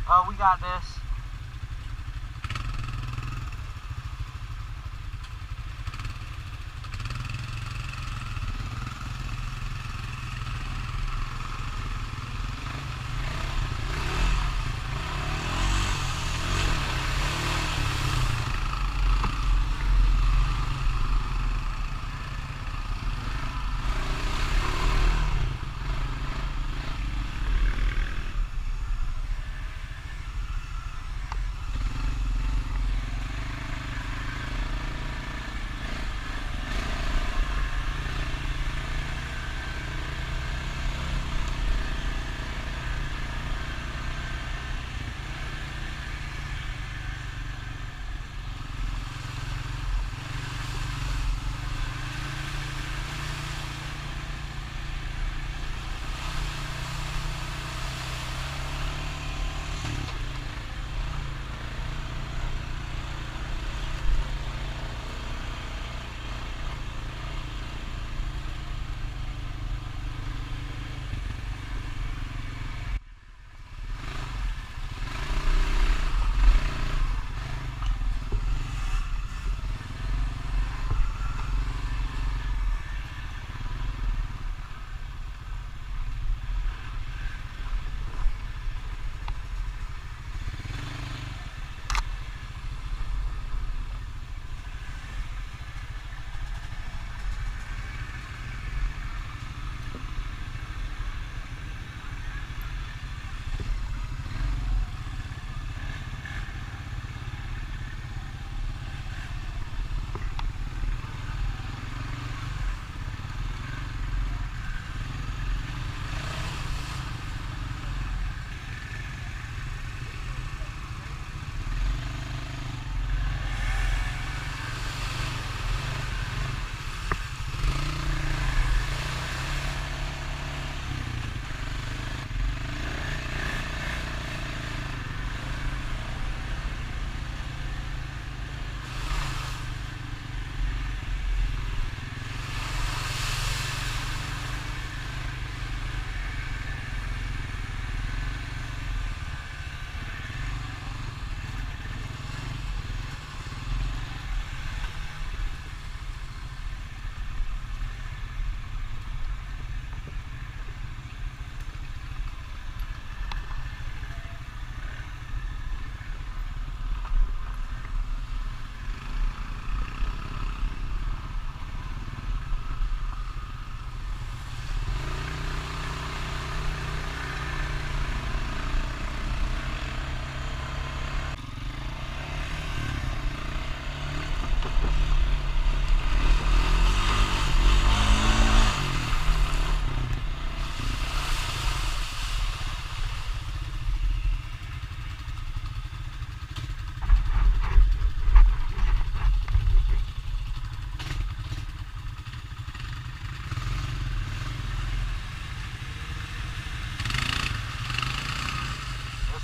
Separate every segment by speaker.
Speaker 1: Oh, we got this.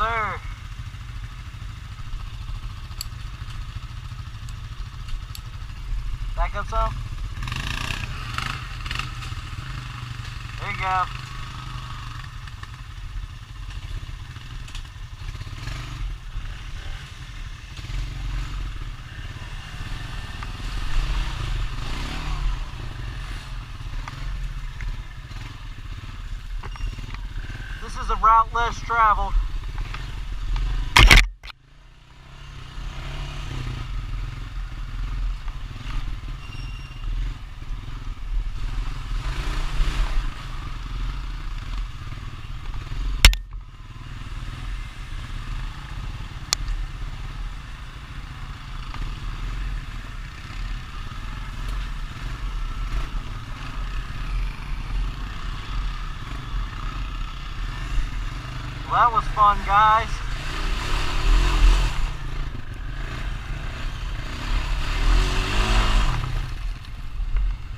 Speaker 1: Sir. Back up some. There you go. This is a route less traveled. Well, that was fun, guys.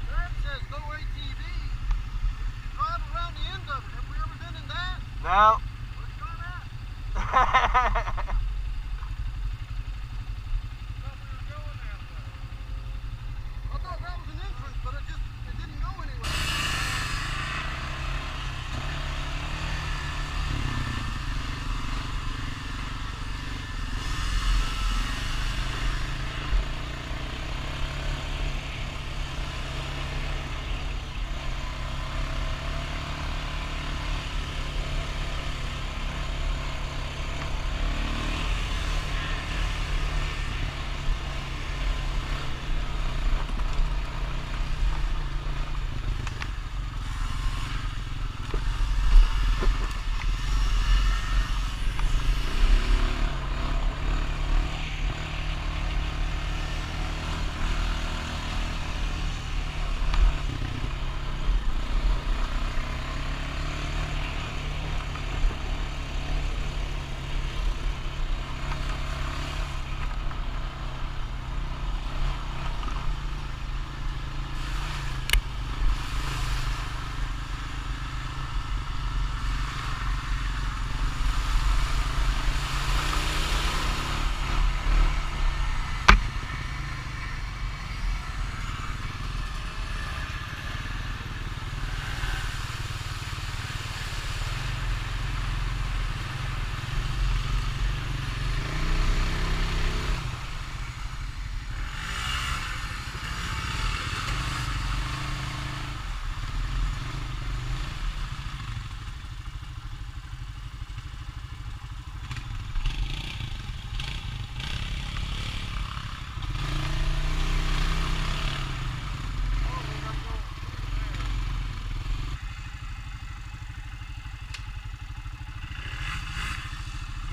Speaker 2: That says no ATV. Drive around the end of it. Have we ever been in that?
Speaker 1: No.
Speaker 2: Let's try that. I thought we were going that way. I thought that was an entrance, but it didn't go anywhere.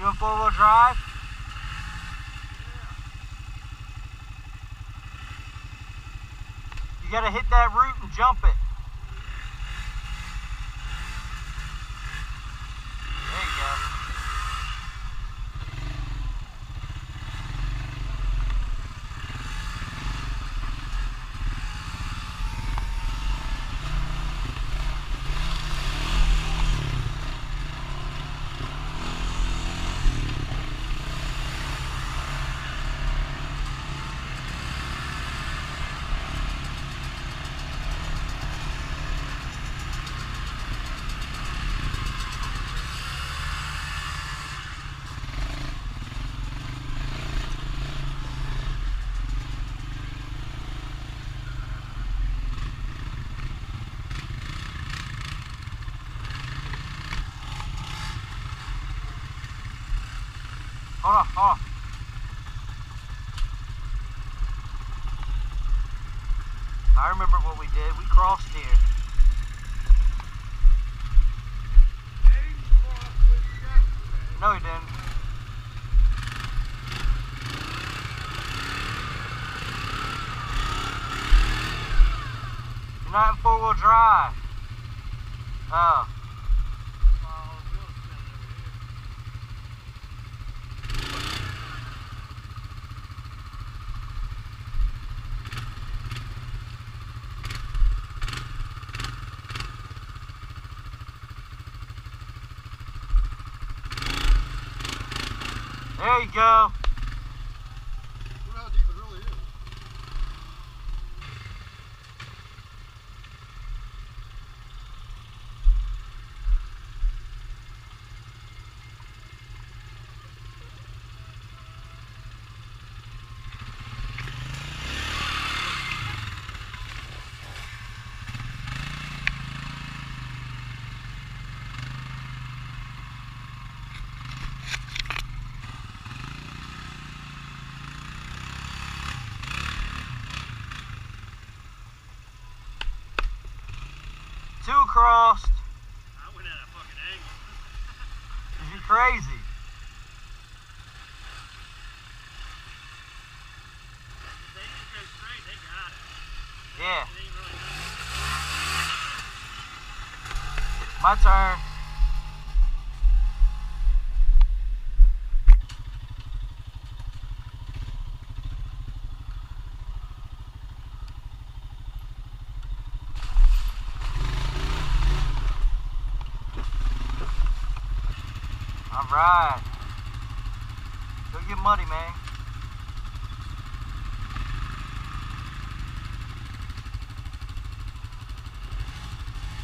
Speaker 1: Doing four-wheel drive? You gotta hit that root and jump it. There you go. Hold on, hold on. I remember what we did. We crossed here. No, he didn't. You're not in four-wheel drive. Oh. There you go.
Speaker 2: Look how deep it really is.
Speaker 1: Two crossed.
Speaker 3: I went at a fucking angle.
Speaker 1: You're crazy.
Speaker 3: If they just go straight, they got it.
Speaker 1: Yeah.
Speaker 3: It ain't really
Speaker 1: My turn. Alright. Don't get muddy, man.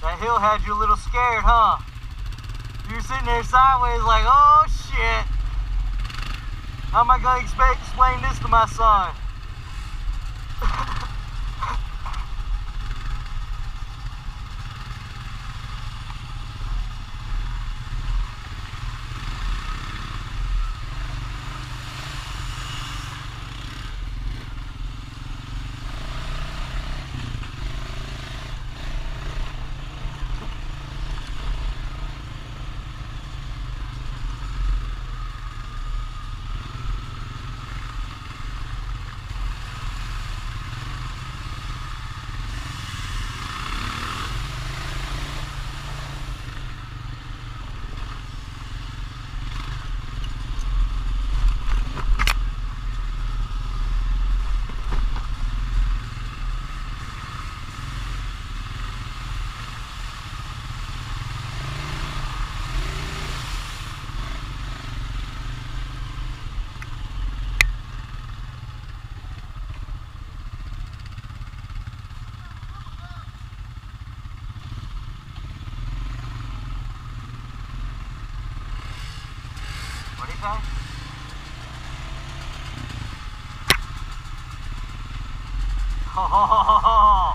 Speaker 1: That hill had you a little scared, huh? You were sitting there sideways like, oh shit. How am I going to explain this to my son? What do you say? Oh,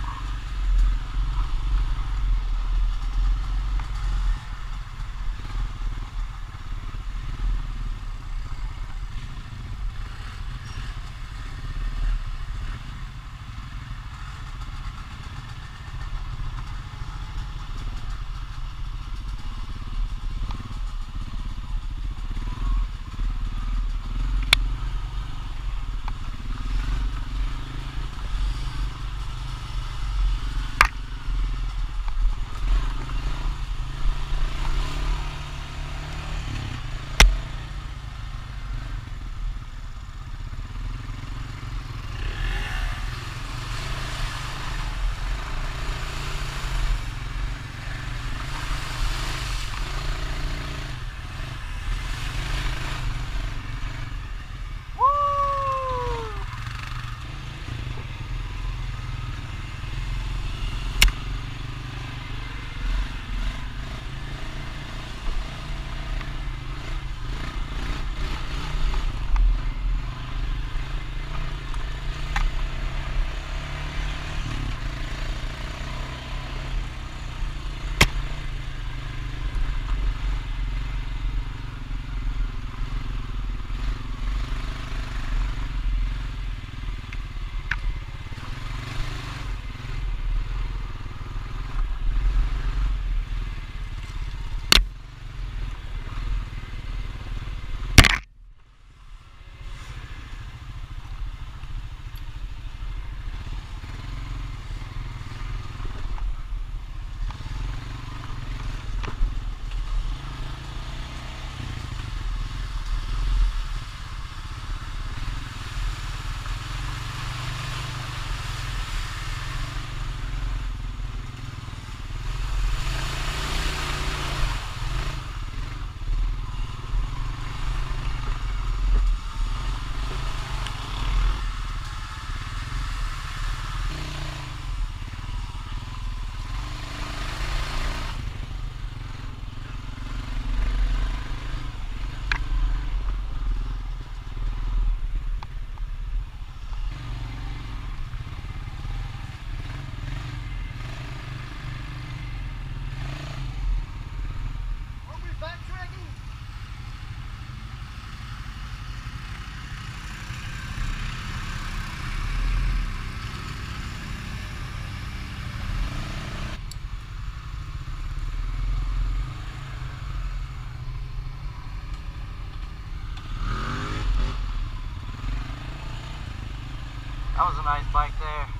Speaker 1: That was a nice bike there.